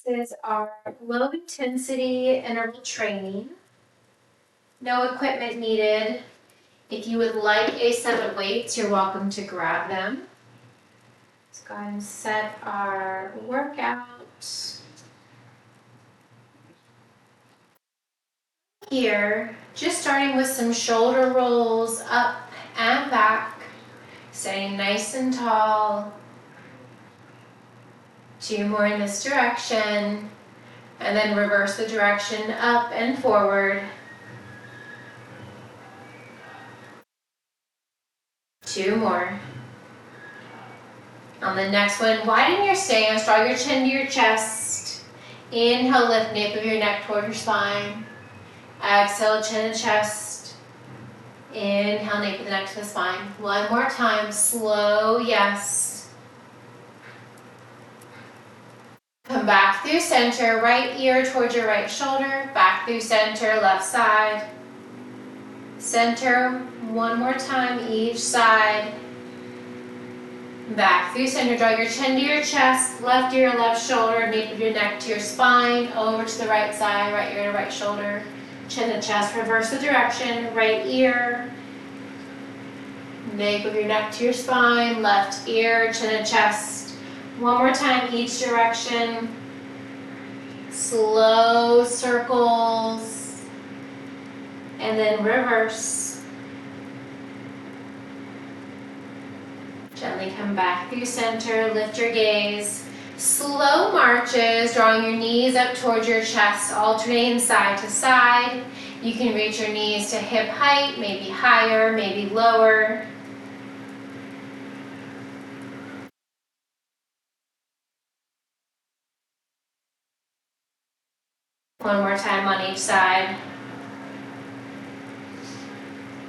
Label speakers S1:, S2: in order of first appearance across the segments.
S1: This is our low intensity interval training. No equipment needed. If you would like a set of weights, you're welcome to grab them. Let's go ahead and set our workout. Here, just starting with some shoulder rolls up and back, staying nice and tall. 2 more in this direction, and then reverse the direction up and forward. 2 more. On the next one, widen your stance, draw your chin to your chest. Inhale, lift nape of your neck toward your spine. Exhale, chin and chest. Inhale, nape of the neck to the spine. One more time, slow, yes. Come back through center, right ear towards your right shoulder, back through center, left side. Center, one more time, each side. Back through center, draw your chin to your chest, left ear, left shoulder, nape of your neck to your spine, over to the right side, right ear to right shoulder, chin to chest, reverse the direction, right ear, nape of your neck to your spine, left ear, chin to chest. One more time, each direction. Slow circles, and then reverse. Gently come back through center, lift your gaze. Slow marches, drawing your knees up towards your chest, alternating side to side. You can reach your knees to hip height, maybe higher, maybe lower. One more time on each side.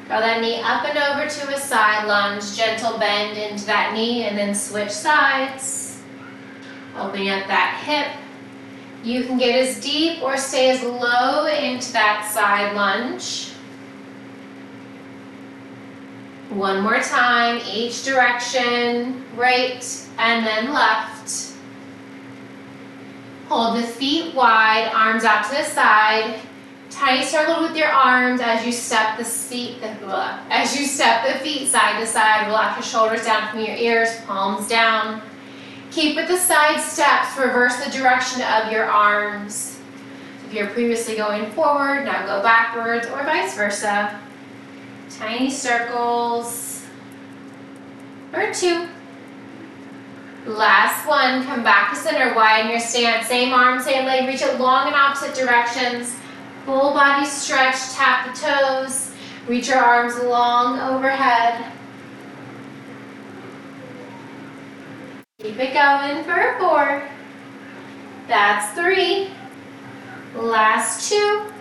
S1: Draw that knee up and over to a side lunge, gentle bend into that knee, and then switch sides. Opening up that hip. You can get as deep or stay as low into that side lunge. One more time, each direction, right and then left. Hold the feet wide, arms out to the side. Tiny circle with your arms as you step the feet side to side. Relax your shoulders down from your ears, palms down. Keep with the side steps. Reverse the direction of your arms. If you're previously going forward, now go backwards or vice versa. Tiny circles. For 2. Last one, come back to center, widen your stance. Same arm, same leg, reach it long in opposite directions. Full body stretch, tap the toes. Reach your arms long overhead. Keep it going for 4. That's 3. Last 2.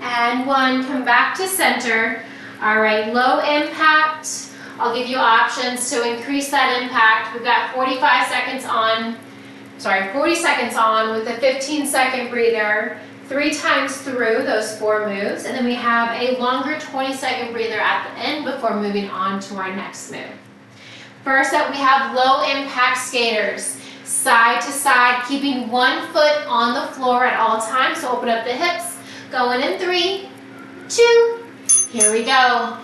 S1: And 1, come back to center. All right, low impact. I'll give you options to increase that impact. We've got 40 seconds on with a 15-second breather, 3 times through those 4 moves, and then we have a longer 20-second breather at the end before moving on to our next move. First up, we have low impact skaters, side to side, keeping 1 foot on the floor at all times. So open up the hips, going in 3, 2, here we go.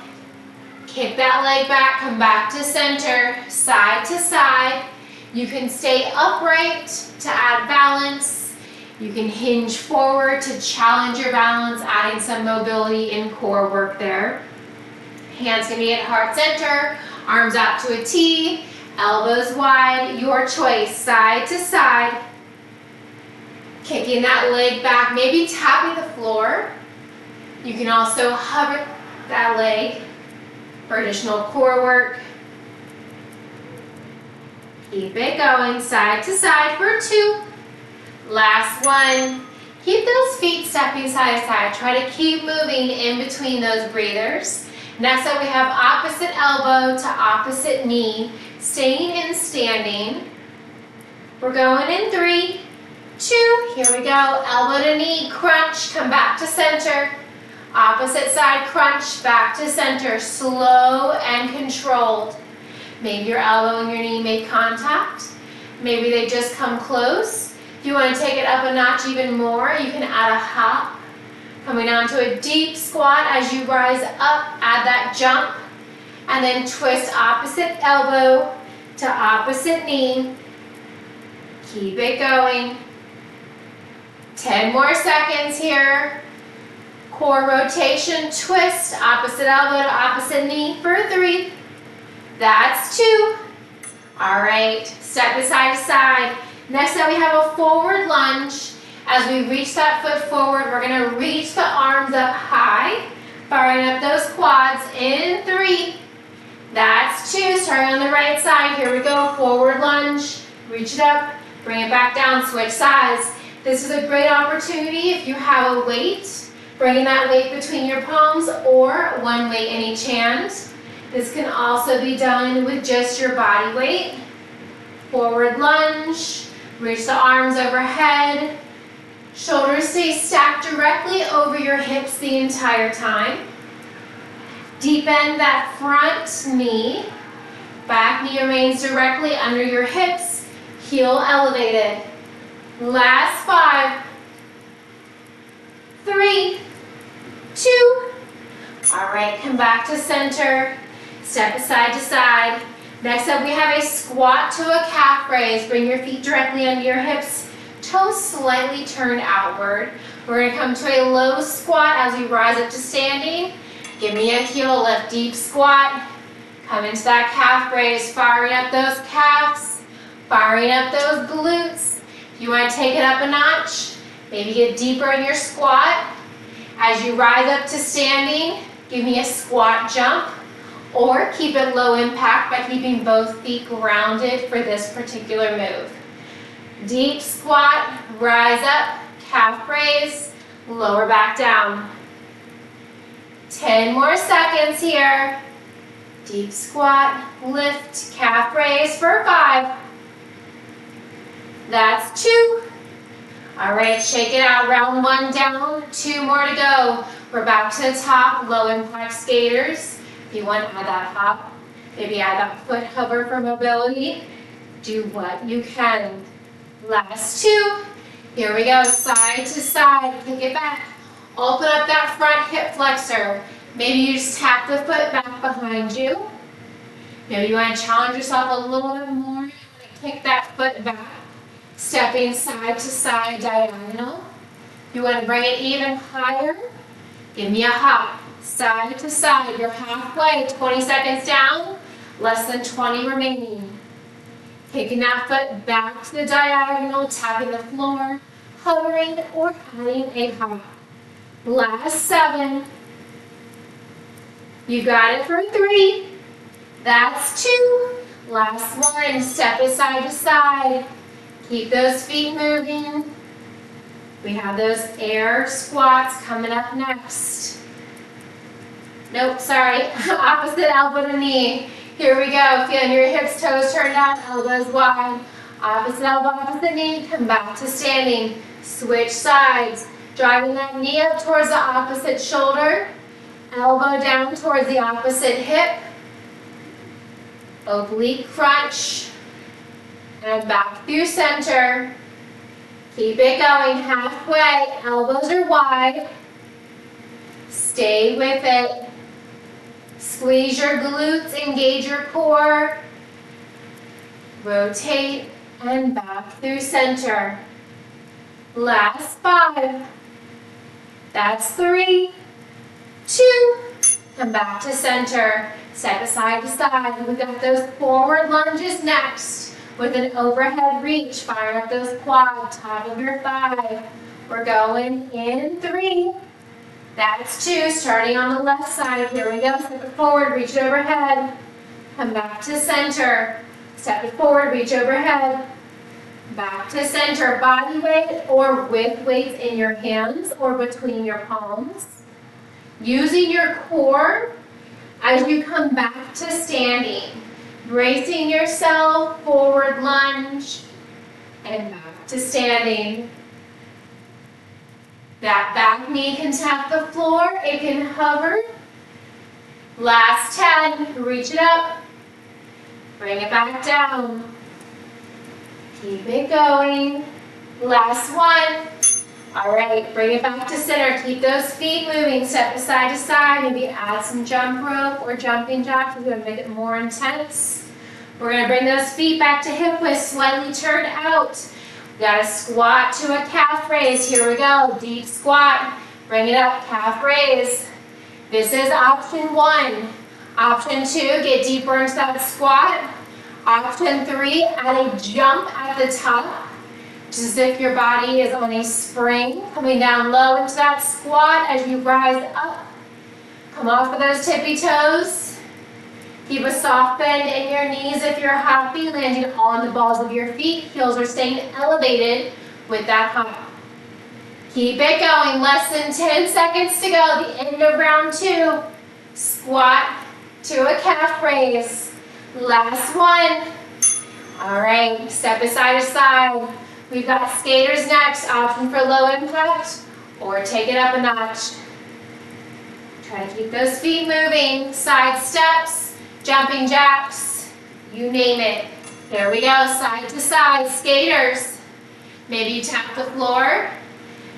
S1: Kick that leg back, come back to center, side to side. You can stay upright to add balance. You can hinge forward to challenge your balance, adding some mobility in core work there. Hands can be at heart center, arms out to a T, elbows wide, your choice, side to side. Kicking that leg back, maybe tapping the floor. You can also hover that leg for additional core work. Keep it going, side to side for 2. Last one. Keep those feet stepping side to side. Try to keep moving in between those breathers. Next up, we have opposite elbow to opposite knee, staying in standing. We're going in 3, 2, here we go. Elbow to knee, crunch, come back to center. Opposite side crunch, back to center, slow and controlled. Maybe your elbow and your knee make contact. Maybe they just come close. If you want to take it up a notch even more, you can add a hop. Coming onto a deep squat as you rise up, add that jump, and then twist opposite elbow to opposite knee. Keep it going. 10 more seconds here. Core rotation, twist, opposite elbow to opposite knee for 3. That's 2. All right, step it side to side. Next up, we have a forward lunge. As we reach that foot forward, we're gonna reach the arms up high, firing up those quads in 3. That's 2, starting on the right side. Here we go, forward lunge. Reach it up, bring it back down, switch sides. This is a great opportunity if you have a weight, bringing that weight between your palms or one weight in each hand. This can also be done with just your body weight. Forward lunge, reach the arms overhead. Shoulders stay stacked directly over your hips the entire time. Deep bend that front knee. Back knee remains directly under your hips. Heel elevated. Last 5, 3, 2. All right, come back to center. Step it side to side. Next up, we have a squat to a calf raise. Bring your feet directly under your hips. Toes slightly turned outward. We're going to come to a low squat as we rise up to standing. Give me a heel lift, deep squat. Come into that calf raise, firing up those calves, firing up those glutes. If you want to take it up a notch, maybe get deeper in your squat. As you rise up to standing, give me a squat jump, or keep it low impact by keeping both feet grounded for this particular move. Deep squat, rise up, calf raise, lower back down. 10 more seconds here. Deep squat, lift, calf raise for 5. That's 2. All right, shake it out. Round 1 down, 2 more to go. We're back to the top, low impact skaters. If you want to add that hop, maybe add that foot hover for mobility. Do what you can. Last 2. Here we go, side to side. Kick it back. Open up that front hip flexor. Maybe you just tap the foot back behind you. Maybe you want to challenge yourself a little bit more. Kick that foot back. Stepping side to side diagonal. You want to bring it even higher. Give me a hop. Side to side. You're halfway. 20 seconds down. Less than 20 remaining. Taking that foot back to the diagonal, tapping the floor, hovering, or adding a hop. Last 7. You got it for 3. That's 2. Last 1. Step it side to side. Keep those feet moving. We have those air squats coming up next. Nope, sorry. Opposite elbow to knee. Here we go. Feeling your hips, toes turned out, elbows wide. Opposite elbow, opposite knee. Come back to standing. Switch sides. Driving that knee up towards the opposite shoulder. Elbow down towards the opposite hip. Oblique crunch. And back through center. Keep it going halfway. Elbows are wide. Stay with it. Squeeze your glutes, engage your core. Rotate and back through center. Last 5. That's 3, 2. Come back to center. Step side to side. We've got those forward lunges next. With an overhead reach, fire up those quads, top of your thigh. We're going in 3. That's 2, starting on the left side. Here we go, step it forward, reach it overhead. Come back to center. Step it forward, reach overhead. Back to center, body weight or with weights in your hands or between your palms. Using your core as you come back to standing. Bracing yourself, forward lunge, and back to standing. That back knee can tap the floor, it can hover. Last 10, reach it up, bring it back down. Keep it going. Last one. All right, bring it back to center. Keep those feet moving, step side to side. Maybe add some jump rope or jumping jacks. We're going to make it more intense. We're going to bring those feet back to hip width, slightly turned out. We got to squat to a calf raise. Here we go. Deep squat. Bring it up, calf raise. This is option 1. Option 2, get deeper into that squat. Option 3, add a jump at the top. Just as if your body is on a spring, coming down low into that squat as you rise up. Come off of those tippy toes. Keep a soft bend in your knees if you're hopping, landing on the balls of your feet. Heels are staying elevated with that hop. Keep it going. Less than 10 seconds to go. The end of round 2. Squat to a calf raise. Last one. All right, step it side to side. We've got skaters next, option for low impact, or take it up a notch. Try to keep those feet moving, side steps, jumping jacks, you name it. Here we go, side to side, skaters. Maybe you tap the floor,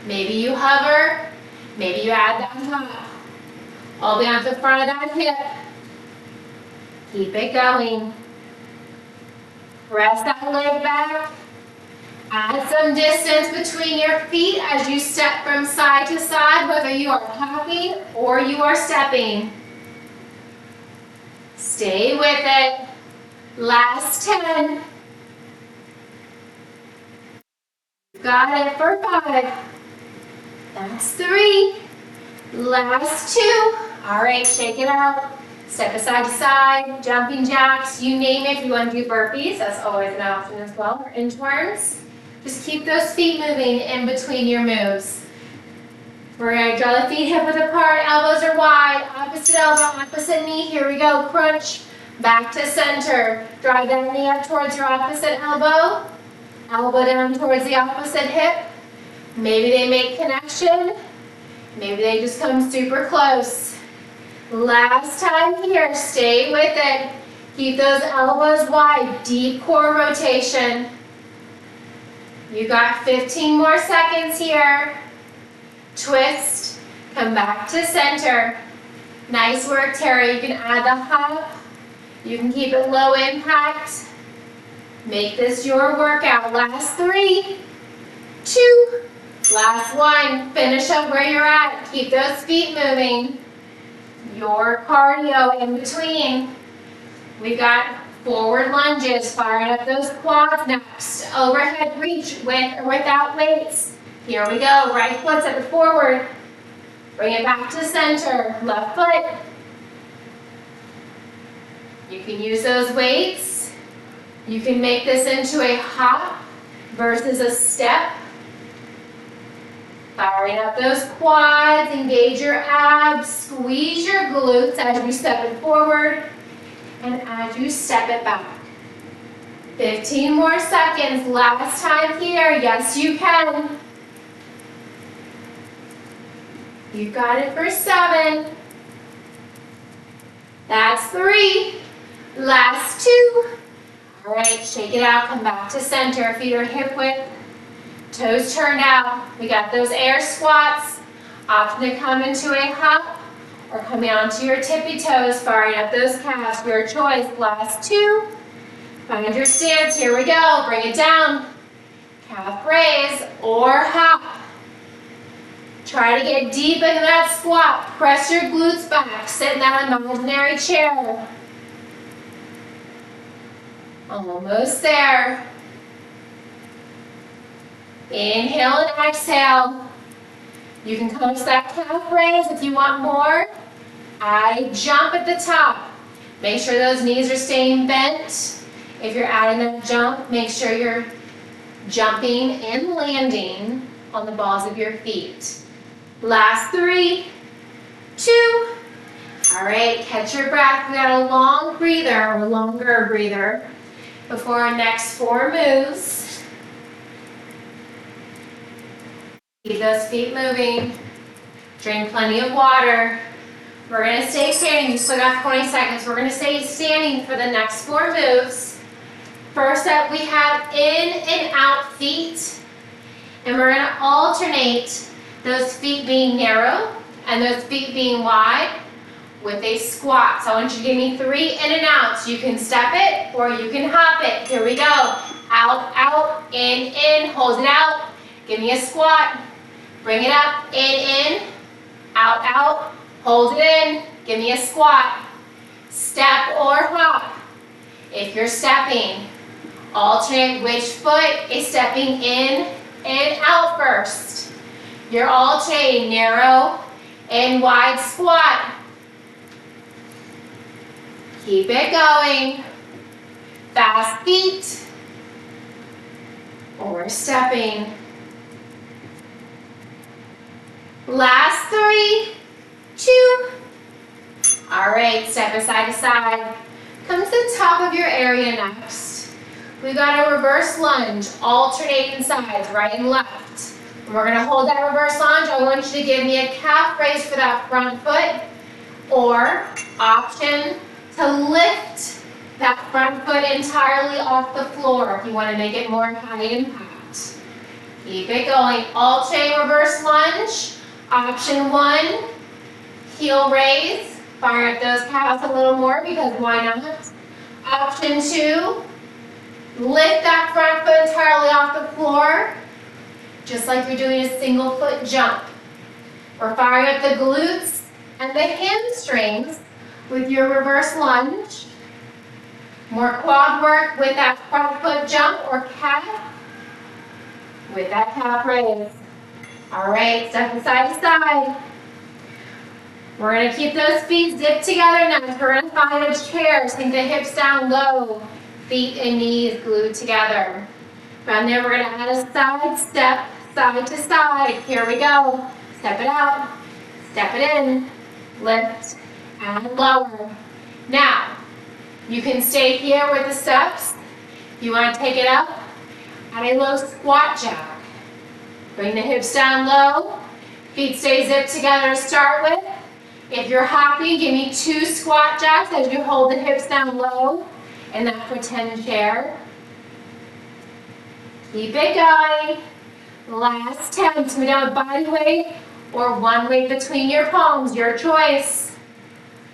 S1: maybe you hover, maybe you add that hop. All the way onto the front of that hip. Keep it going. Press that leg back. Add some distance between your feet as you step from side to side, whether you are hopping or you are stepping. Stay with it. Last 10. Got it for 5. That's 3. Last 2. All right, shake it out. Step it side to side, jumping jacks, you name it. If you want to do burpees, that's always an option as well, or inchworms. Just keep those feet moving in between your moves. We're going to draw the feet hip width apart, elbows are wide, opposite elbow, opposite knee. Here we go, crunch, back to center. Drive that knee up towards your opposite elbow, elbow down towards the opposite hip. Maybe they make connection, maybe they just come super close. Last time here, stay with it. Keep those elbows wide, deep core rotation. You got 15 more seconds here. Twist, come back to center. Nice work, Tara. You can add the hop. You can keep it low impact. Make this your workout. Last 3, 2, last 1. Finish up where you're at. Keep those feet moving. Your cardio in between. We've got forward lunges, firing up those quads next. Overhead reach with or without weights. Here we go, right foot step it forward. Bring it back to center, left foot. You can use those weights. You can make this into a hop versus a step. Firing up those quads, engage your abs, squeeze your glutes as you step it forward and as you step it back. 15 more seconds, last time here, yes you can. You got it for 7. That's 3. Last 2. All right, shake it out, come back to center, feet are hip width. Toes turned out. We got those air squats. Option to come into a hop or coming onto your tippy toes, firing up those calves. Your choice. Last 2. Find your stance. Here we go. Bring it down. Calf raise or hop. Try to get deep into that squat. Press your glutes back. Sit in that imaginary chair. Almost there. Inhale and exhale. You can come to that calf raise if you want more. Add a jump at the top. Make sure those knees are staying bent. If you're adding that jump, make sure you're jumping and landing on the balls of your feet. Last 3, 2. All right, catch your breath. We got a long breather, or longer breather, before our next 4 moves. Keep those feet moving. Drink plenty of water. We're going to stay standing. You still got 20 seconds. We're going to stay standing for the next 4 moves. First up, we have in and out feet. And we're gonna alternate those feet being narrow and those feet being wide with a squat. So I want you to give me 3 in and outs. You can step it or you can hop it. Here we go. Out, out, in, hold it out. Give me a squat. Bring it up, in, out, out. Hold it in. Give me a squat. Step or hop. If you're stepping, alternate which foot is stepping in and out first. You're alternating narrow and wide squat. Keep it going. Fast feet. Or stepping. Last 3, 2. All right, step it side to side. Come to the top of your area next. We got a reverse lunge, alternating sides, right and left. And we're gonna hold that reverse lunge. I want you to give me a calf raise for that front foot, or option to lift that front foot entirely off the floor if you want to make it more high impact. Keep it going. Alternating reverse lunge. Option 1, heel raise. Fire up those calves a little more because why not? Option 2, lift that front foot entirely off the floor, just like you're doing a single foot jump. We're firing up the glutes and the hamstrings with your reverse lunge. More quad work with that front foot jump or calf with that calf raise. All right, step from side to side. We're gonna keep those feet zipped together now. We're gonna find a chair. Sink the hips down low, feet and knees glued together. From there, we're gonna add a side step, side to side. Here we go. Step it out, step it in, lift, and lower. Now, you can stay here with the steps. You wanna take it up, add a low squat jack. Bring the hips down low, feet stay zipped together to start with. If you're hopping, give me 2 squat jacks as you hold the hips down low in that pretend chair. Keep it going. Last 10, so we don't body weight or one weight between your palms, your choice.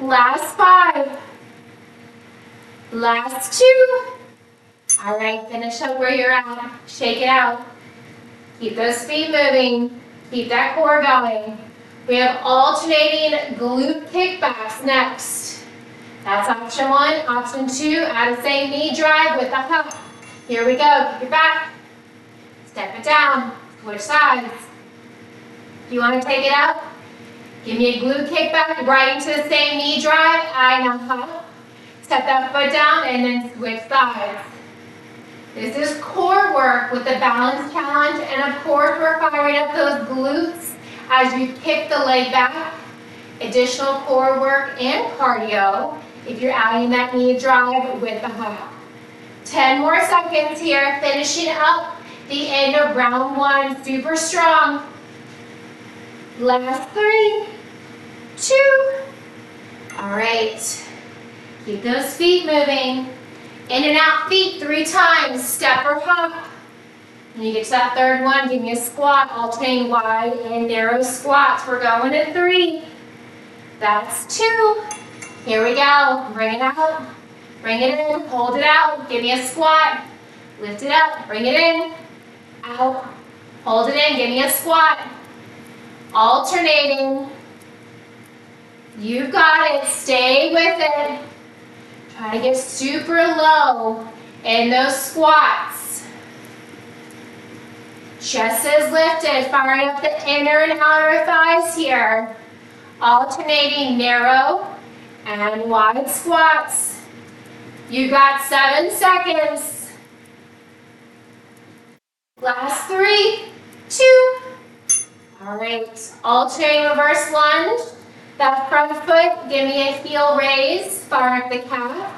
S1: Last 5. Last 2. All right, finish up where you're at. Shake it out. Keep those feet moving. Keep that core going. We have alternating glute kickbacks next. That's option 1. Option 2, add the same knee drive with a hop. Here we go. Keep it back. Step it down. Switch sides. If you want to take it up, give me a glute kickback right into the same knee drive. Add a hop. Step that foot down and then switch sides. This is core work with the balance challenge, and of course we're firing up those glutes as you kick the leg back. Additional core work and cardio if you're adding that knee drive with the hop. 10 more seconds here, finishing up the end of round 1, super strong. Last 3, 2. All right, keep those feet moving. In and out feet 3 times, step or hop. When you get to that 3rd one, give me a squat, alternating wide and narrow squats. We're going to 3. That's 2. Here we go. Bring it out. Bring it in. Hold it out. Give me a squat. Lift it up. Bring it in. Out. Hold it in. Give me a squat. Alternating. You've got it. Stay with it. Try to get super low in those squats. Chest is lifted. Firing up the inner and outer thighs here. Alternating narrow and wide squats. You got 7 seconds. Last 3, 2. All right, alternating reverse lunge. That front foot, give me a heel raise, fire up the calf.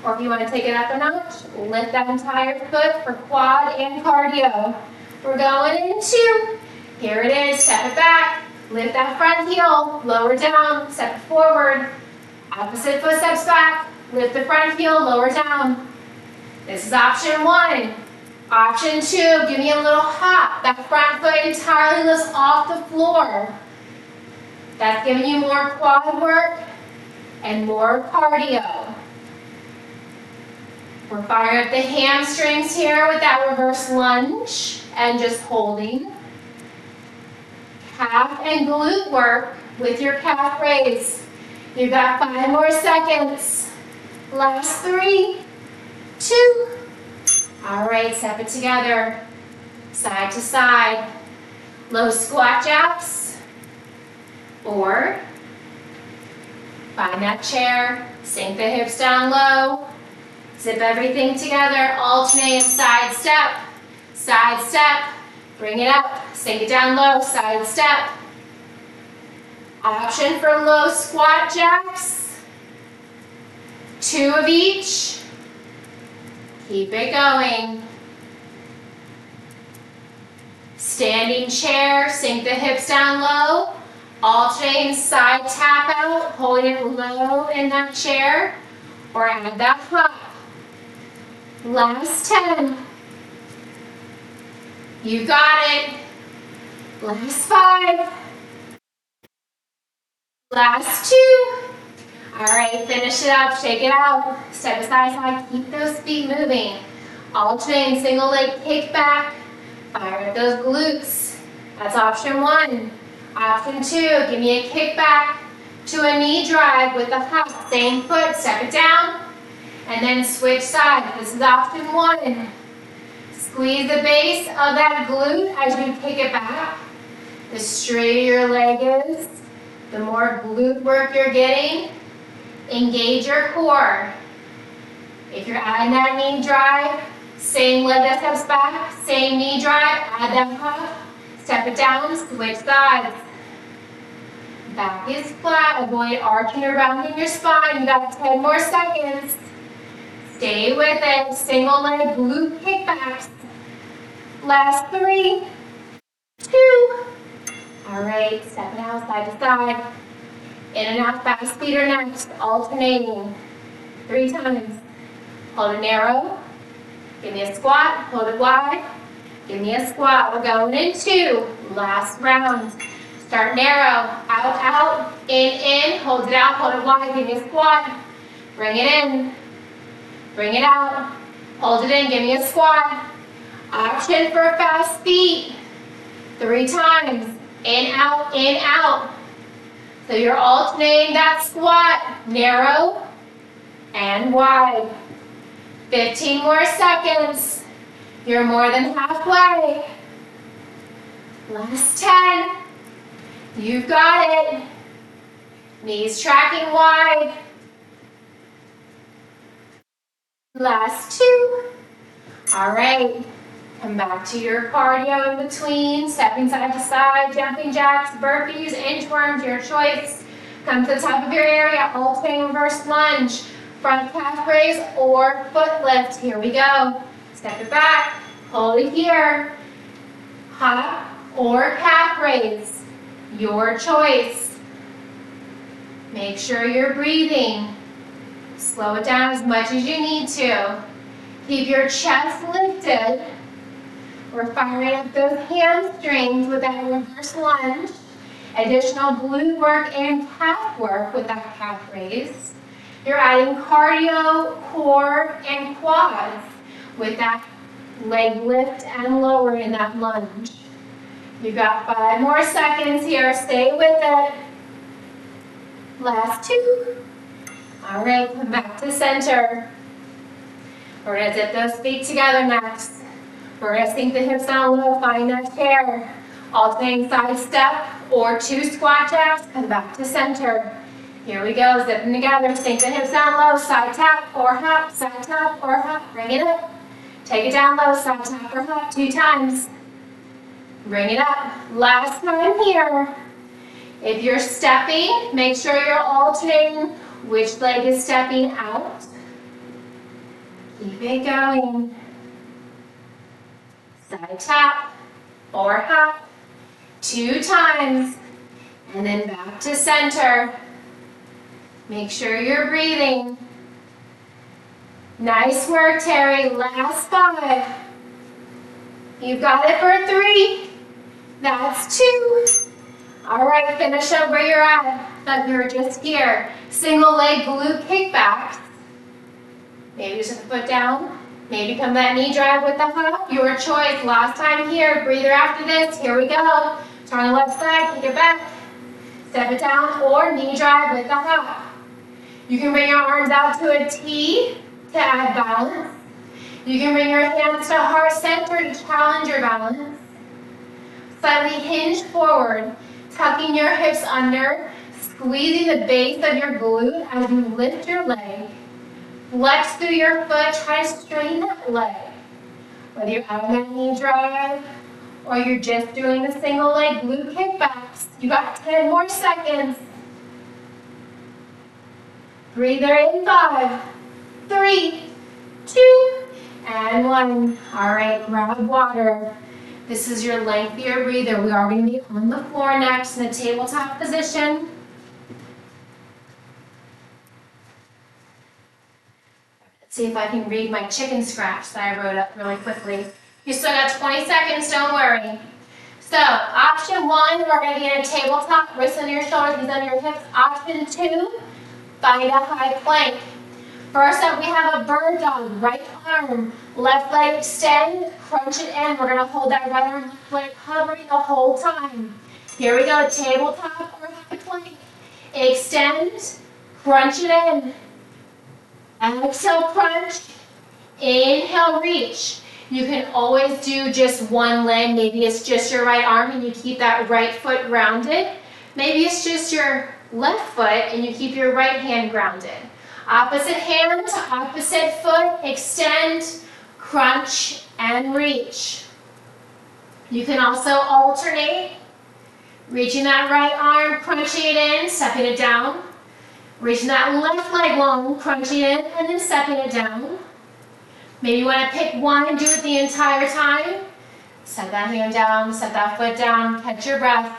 S1: Or if you want to take it up a notch, lift that entire foot for quad and cardio. We're going in 2. Here it is, step it back. Lift that front heel, lower down, step forward. Opposite foot steps back, lift the front heel, lower down. This is option 1. Option 2, give me a little hop. That front foot entirely lifts off the floor. That's giving you more quad work and more cardio. We're firing up the hamstrings here with that reverse lunge and just holding. Calf and glute work with your calf raise. You got 5 more seconds. Last 3, 2. All right, step it together. Side to side. Low squat jacks. Or find that chair, sink the hips down low. Zip everything together, alternate side step, bring it up, sink it down low, side step. Option for low squat jacks, 2 of each. Keep it going. Standing chair, sink the hips down low, alternating side tap out, holding it low in that chair, or add that hop. Last 10. You got it. Last 5. Last 2. All right, finish it up, shake it out. Step aside, side, keep those feet moving. Alternating single leg kick back. Fire up those glutes. That's option 1. Option 2, give me a kick back to a knee drive with a hop. Same foot, step it down. And then switch sides. This is option 1. Squeeze the base of that glute as you kick it back. The straighter your leg is, the more glute work you're getting. Engage your core. If you're adding that knee drive, same leg that steps back, same knee drive, add that hop, step it down, switch sides. Back is flat, avoid arching or rounding your spine. You got 10 more seconds. Stay with it. Single leg glute kickbacks. Last 3, 2. All right, stepping out side to side. In and out, fast feet are next. Alternating 3 times. Hold it narrow. Give me a squat. Hold it wide. Give me a squat. We're going in 2. Last round. Start narrow. Out, out. In. Hold it out. Hold it wide. Give me a squat. Bring it in. Bring it out. Hold it in. Give me a squat. Option for fast feet. 3 times. In, out, in, out. So you're alternating that squat. Narrow and wide. 15 more seconds. You're more than halfway. Last 10. You've got it. Knees tracking wide. Last 2. All right. Come back to your cardio in between. Stepping side to side, jumping jacks, burpees, inchworms, your choice. Come to the top of your area, alternating reverse lunge, front calf raise or foot lift. Here we go. Step it back. Hold it here. Hop or calf raise. Your choice. Make sure you're breathing. Slow it down as much as you need to. Keep your chest lifted. We're firing up those hamstrings with that reverse lunge. Additional glute work and calf work with that calf raise. You're adding cardio, core, and quads with that leg lift and lower in that lunge. You've got 5 more seconds here. Stay with it. Last 2. All right, come back to center. We're going to zip those feet together next. We're going to sink the hips down low, find that chair. Alternating side step or 2 squat jacks. Come back to center. Here we go, zipping together. Sink the hips down low, side tap or hop, side tap or hop. Bring it up. Take it down low, side tap or hop 2 times. Bring it up. Last time here. If you're stepping, make sure you're alternating which leg is stepping out. Keep it going. Side tap or hop 2 times. And then back to center. Make sure you're breathing. Nice work, Terry. Last 5, You've got it for 3. That's 2. All right, finish up where you're at. But you're just here. Single leg glute kickbacks. Maybe just put the foot down. Maybe come that knee drive with the hop. Your choice. Last time here. Breather after this. Here we go. Turn the left side. Kick it back. Step it down. Or knee drive with the hop. You can bring your arms out to a T to add balance. You can bring your hands to heart center to challenge your balance. Slightly hinge forward, tucking your hips under, squeezing the base of your glute as you lift your leg. Flex through your foot, try to straighten that leg. Whether you're out of that knee drive or you're just doing the single leg glute kickbacks, you got 10 more seconds. Breather in 5, 3, 2, and 1. All right, grab water. This is your lengthier breather. We are going to be on the floor next in a tabletop position. Let's see if I can read my chicken scratch that I wrote up really quickly. You still got 20 seconds, don't worry. So, option 1, we're going to be in a tabletop, wrists under your shoulders, knees under your hips. Option 2, find a high plank. First up, we have a bird dog, right arm, left leg extend, crunch it in. We're gonna hold that right arm, left leg hovering the whole time. Here we go, tabletop or high plank. Extend, crunch it in. Exhale, crunch. Inhale, reach. You can always do just one leg. Maybe it's just your right arm and you keep that right foot grounded. Maybe it's just your left foot and you keep your right hand grounded. Opposite hand to opposite foot, extend, crunch, and reach. You can also alternate, reaching that right arm, crunching it in, stepping it down. Reaching that left leg long, crunching it, and then stepping it down. Maybe you want to pick one and do it the entire time. Set that hand down, set that foot down, catch your breath.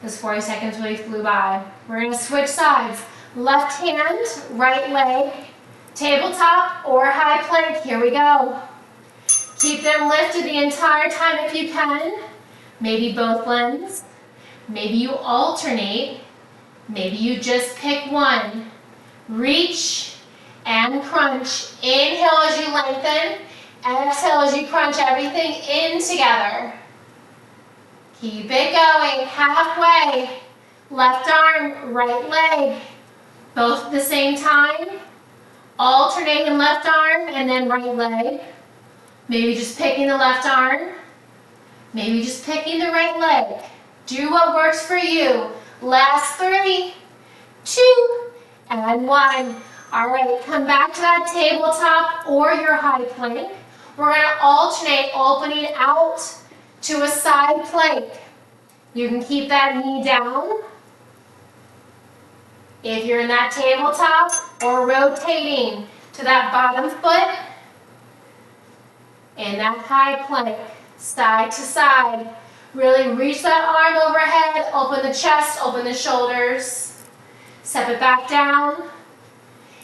S1: Those 40 seconds really flew by. We're going to switch sides. Left hand, right leg, tabletop or high plank. Here we go. Keep them lifted the entire time if you can. Maybe both limbs. Maybe you alternate. Maybe you just pick one. Reach and crunch. Inhale as you lengthen. Exhale as you crunch everything in together. Keep it going. Halfway. Left arm, right leg. Both at the same time. Alternating left arm and then right leg. Maybe just picking the left arm. Maybe just picking the right leg. Do what works for you. Last 3, 2, and 1. All right, come back to that tabletop or your high plank. We're going to alternate opening out to a side plank. You can keep that knee down if you're in that tabletop, or rotating to that bottom foot in that high plank, side to side. Really reach that arm overhead, open the chest, open the shoulders. Step it back down.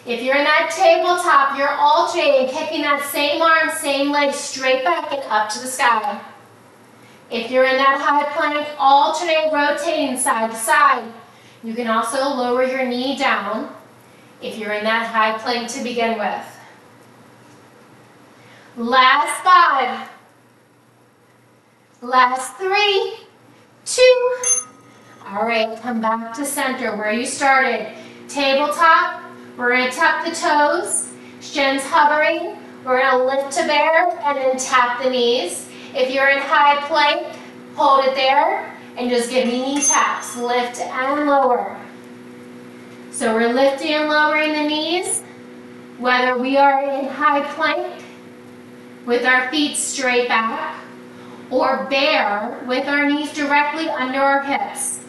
S1: If you're in that tabletop, you're alternating, kicking that same arm, same leg straight back and up to the sky. If you're in that high plank, alternate rotating side to side. You can also lower your knee down if you're in that high plank to begin with. Last 5. Last 3, 2. All right, come back to center where you started. Tabletop, we're going to tuck the toes, shins hovering. We're going to lift to bear and then tap the knees. If you're in high plank, hold it there. And just give me knee taps, lift and lower. So we're lifting and lowering the knees, whether we are in high plank with our feet straight back, or bear with our knees directly under our hips.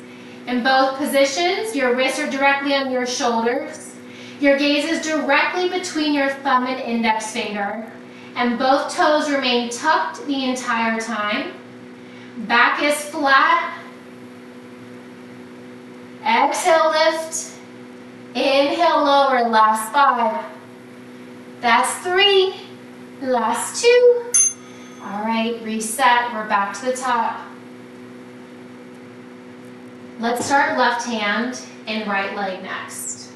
S1: In both positions, your wrists are directly under your shoulders. Your gaze is directly between your thumb and index finger, and both toes remain tucked the entire time. Back is flat. Exhale, lift. Inhale, lower. Last 5. That's 3. Last 2. All right, body, reset, we're back to the top. Let's start left hand and right leg next.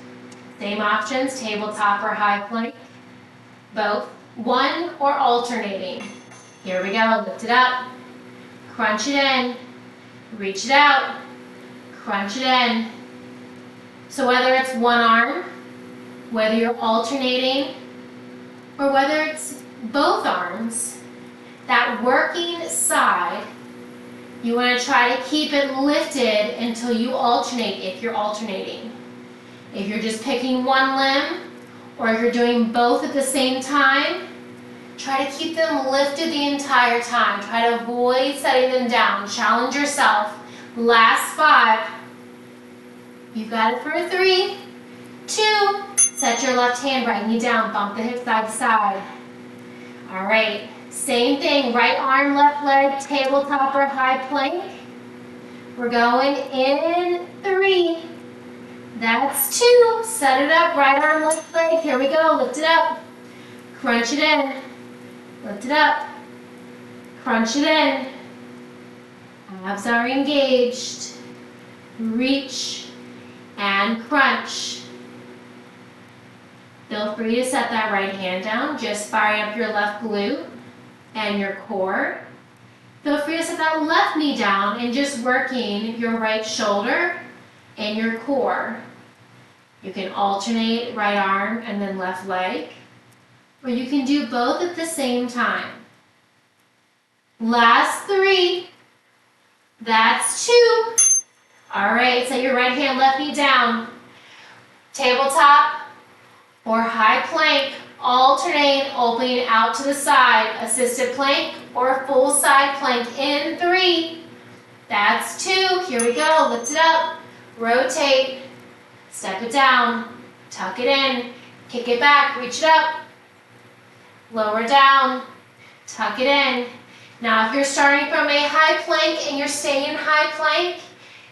S1: Same options, tabletop or high plank, both, one or alternating. Here we go, lift it up, crunch it in, reach it out, crunch it in. So whether it's one arm, whether you're alternating, or whether it's both arms, that working side, you want to try to keep it lifted until you alternate if you're alternating. If you're just picking one limb, or if you're doing both at the same time, try to keep them lifted the entire time. Try to avoid setting them down. Challenge yourself. Last 5. You got it for 3, 2. Set your left hand, right knee down. Bump the hip side to side. All right. Same thing. Right arm, left leg, tabletop or high plank. We're going in 3. That's 2. Set it up. Right arm, left leg. Here we go. Lift it up. Crunch it in. Lift it up. Crunch it in. Abs are engaged. Reach and crunch. Feel free to set that right hand down. Just firing up your left glute and your core. Feel free to set that left knee down and just working your right shoulder and your core. You can alternate right arm and then left leg, or you can do both at the same time. Last 3. That's 2. All right, set your right hand, left knee down. Tabletop or high plank, alternate, opening out to the side. Assisted plank or full side plank in 3. That's 2. Here we go. Lift it up. Rotate. Step it down. Tuck it in. Kick it back. Reach it up. Lower down. Tuck it in. Now if you're starting from a high plank and you're staying in high plank,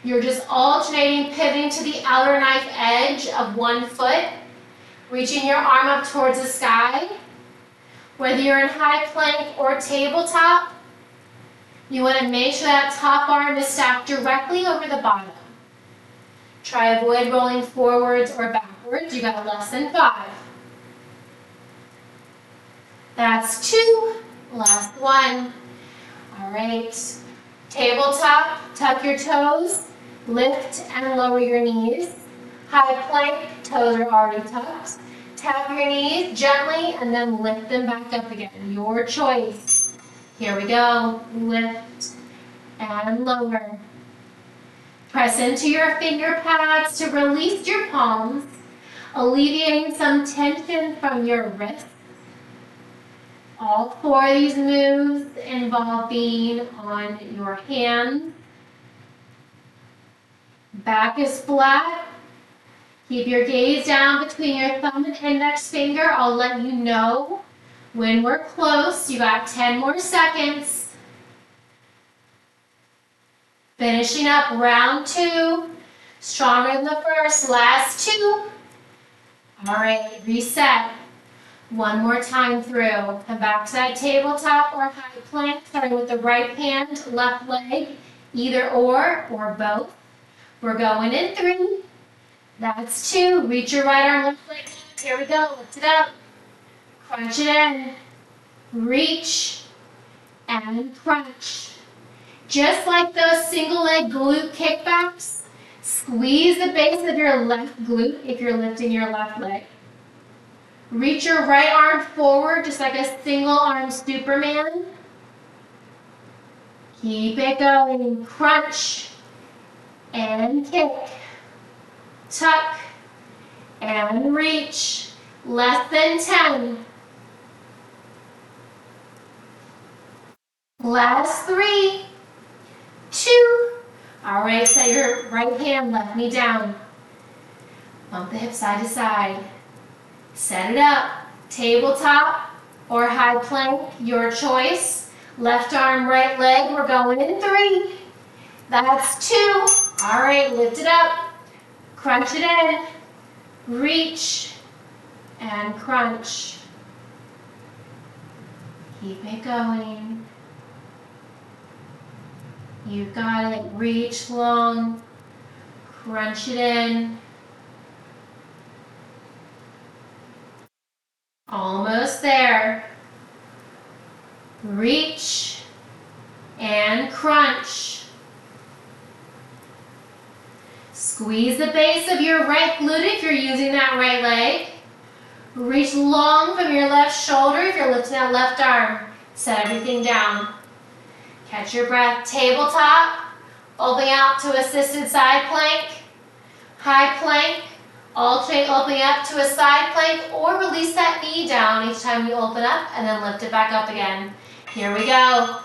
S1: you're just alternating, pivoting to the outer knife edge of one foot, reaching your arm up towards the sky. Whether you're in high plank or tabletop, you want to make sure that top arm is stacked directly over the bottom. Try avoid rolling forwards or backwards. You got less than 5. That's 2. Last 1. All right. Tabletop, tuck your toes, lift and lower your knees. High plank, toes are already tucked. Tap your knees gently and then lift them back up again. Your choice. Here we go. Lift and lower. Press into your finger pads to release your palms, alleviating some tension from your wrists. All 4 of these moves involve being on your hands. Back is flat. Keep your gaze down between your thumb and index finger. I'll let you know when we're close. You got 10 more seconds. Finishing up round 2. Stronger than the first. Last 2. All right, reset. One more time through. Come back to that tabletop or high plank, starting with the right hand, left leg, either or both. We're going in 3. That's 2. Reach your right arm, left leg. Here we go. Lift it up. Crunch it in. Reach and crunch. Just like those single leg glute kickbacks, squeeze the base of your left glute if you're lifting your left leg. Reach your right arm forward just like a single arm Superman. Keep it going. Crunch and kick. Tuck and reach. Less than 10. Last 3, 2. All right, set your right hand, left knee down. Bump the hip side to side. Set it up. Tabletop or high plank, your choice. Left arm, right leg, we're going in 3. That's 2. All right, lift it up. Crunch it in. Reach and crunch. Keep it going. You got it. Reach long. Crunch it in. Almost there. Reach and crunch. Squeeze the base of your right glute if you're using that right leg. Reach long from your left shoulder if you're lifting that left arm. Set everything down. Catch your breath. Tabletop. Opening out to assisted side plank. High plank. Alternate opening up to a side plank or release that knee down each time you open up and then lift it back up again. Here we go.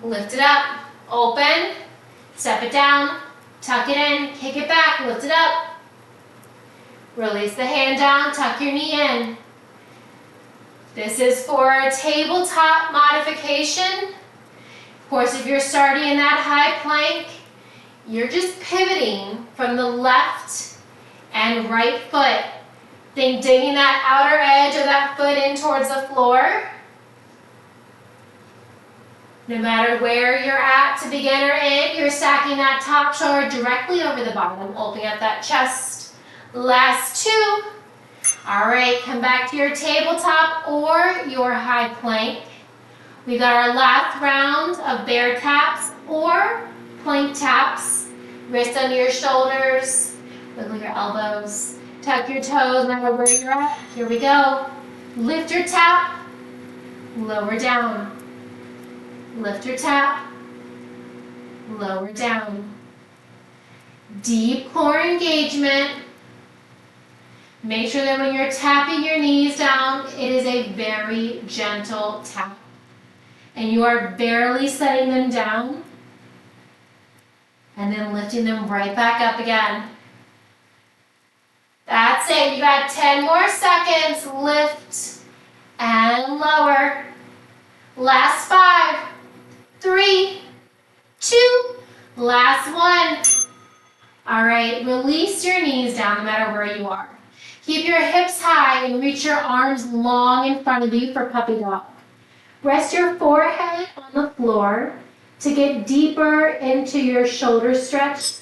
S1: Lift it up. Open. Step it down. Tuck it in. Kick it back. Lift it up. Release the hand down, tuck your knee in. This is for a tabletop modification. Of course, if you're starting in that high plank, you're just pivoting from the left and right foot. Think digging that outer edge of that foot in towards the floor. No matter where you're at to begin or end, you're stacking that top shoulder directly over the bottom, opening up that chest. Last two. All right, come back to your tabletop or your high plank. We got our last round of bear taps or plank taps. Wrist under your shoulders, wiggle your elbows, tuck your toes, no matter where you're at. Here we go. Lift your tap, lower down. Lift your tap, lower down. Deep core engagement. Make sure that when you're tapping your knees down, it is a very gentle tap. And you are barely setting them down and then lifting them right back up again. That's it. You got 10 more seconds. Lift and lower. Last 5, 3, 2, last one. All right, release your knees down no matter where you are. Keep your hips high and reach your arms long in front of you for puppy dog. Rest your forehead on the floor to get deeper into your shoulder stretch.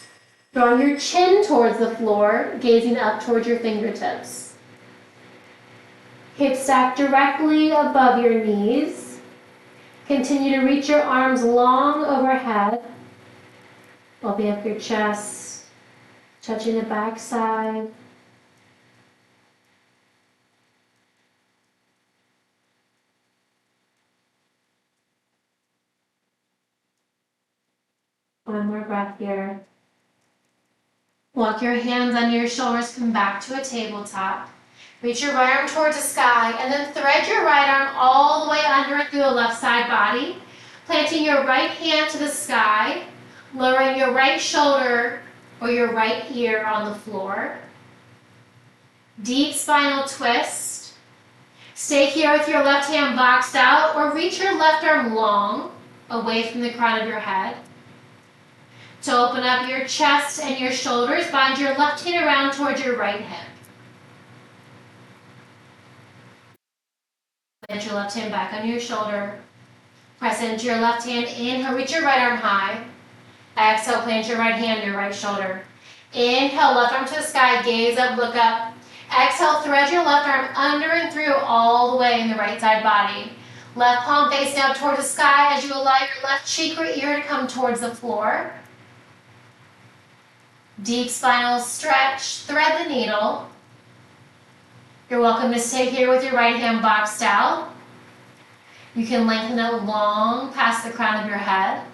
S1: Draw your chin towards the floor, gazing up towards your fingertips. Hips stack directly above your knees. Continue to reach your arms long overhead. Open up your chest, touching the back side. One more breath here. Walk your hands under your shoulders, come back to a tabletop. Reach your right arm towards the sky and then thread your right arm all the way under through the left side body. Planting your right hand to the sky, lowering your right shoulder or your right ear on the floor. Deep spinal twist. Stay here with your left hand boxed out or reach your left arm long away from the crown of your head. To open up your chest and your shoulders, bind your left hand around towards your right hip. Plant your left hand back on your shoulder. Press into your left hand. Inhale, reach your right arm high. Exhale, plant your right hand on your right shoulder. Inhale, left arm to the sky, gaze up, look up. Exhale, thread your left arm under and through all the way in the right side body. Left palm facing up towards the sky as you allow your left cheek or ear to come towards the floor. Deep spinal stretch, thread the needle. You're welcome to stay here with your right hand boxed out. You can lengthen it long past the crown of your head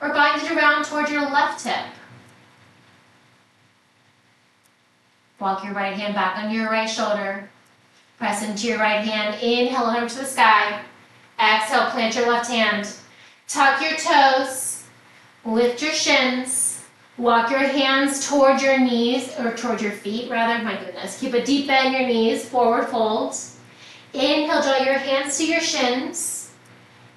S1: or bind it around towards your left hip. Walk your right hand back on your right shoulder. Press into your right hand. Inhale, arm to the sky. Exhale, plant your left hand. Tuck your toes. Lift your shins. Walk your hands toward your knees, or toward your feet rather, my goodness. Keep a deep bend in your knees, forward fold. Inhale, draw your hands to your shins.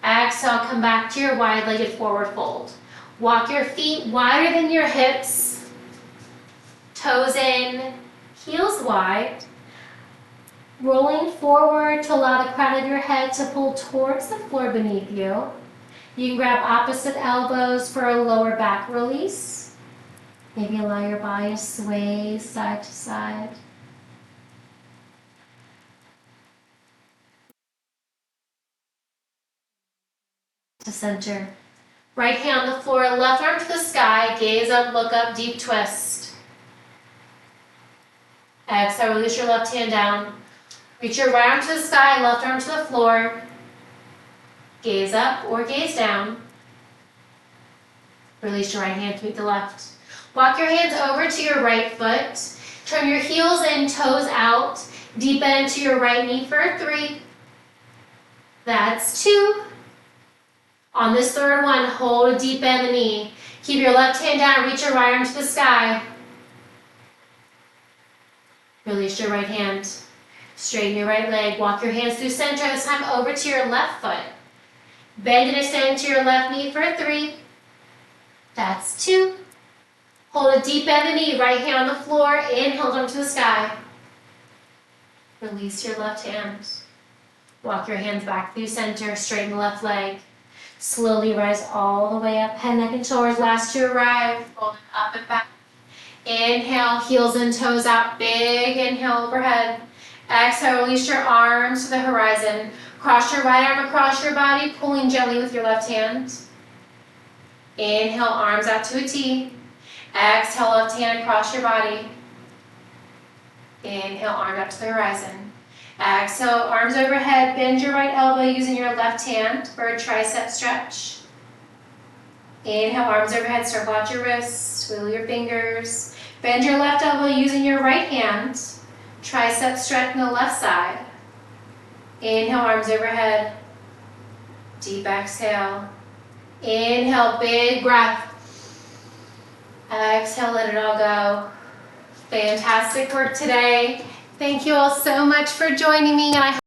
S1: Exhale, come back to your wide-legged forward fold. Walk your feet wider than your hips. Toes in, heels wide. Rolling forward to allow the crown of your head to pull towards the floor beneath you. You can grab opposite elbows for a lower back release. Maybe allow your body to sway side to side. To center. Right hand on the floor, left arm to the sky, gaze up, look up, deep twist. Exhale, release your left hand down. Reach your right arm to the sky, left arm to the floor. Gaze up or gaze down. Release your right hand to meet the left. Walk your hands over to your right foot. Turn your heels in, toes out. Deep bend into your right knee for 3. That's 2. On this third one, hold a deep bend in the knee. Keep your left hand down, reach your right arm to the sky. Release your right hand. Straighten your right leg. Walk your hands through center, this time over to your left foot. Bend and extend to your left knee for 3. That's 2. Hold a deep bend in the knee, right hand on the floor, inhale, jump to the sky. Release your left hand. Walk your hands back through center, straighten the left leg. Slowly rise all the way up, head, neck, and shoulders. Last to arrive, rolling up and back. Inhale, heels and toes out, big inhale overhead. Exhale, release your arms to the horizon. Cross your right arm across your body, pulling gently with your left hand. Inhale, arms out to a T. Exhale, left hand across your body. Inhale, arm up to the horizon. Exhale, arms overhead, bend your right elbow using your left hand for a tricep stretch. Inhale, arms overhead, circle out your wrists, wiggle your fingers. Bend your left elbow using your right hand. Tricep stretch on the left side. Inhale, arms overhead. Deep exhale. Inhale, big breath. Exhale, let it all go. Fantastic work today. Thank you all so much for joining me, and I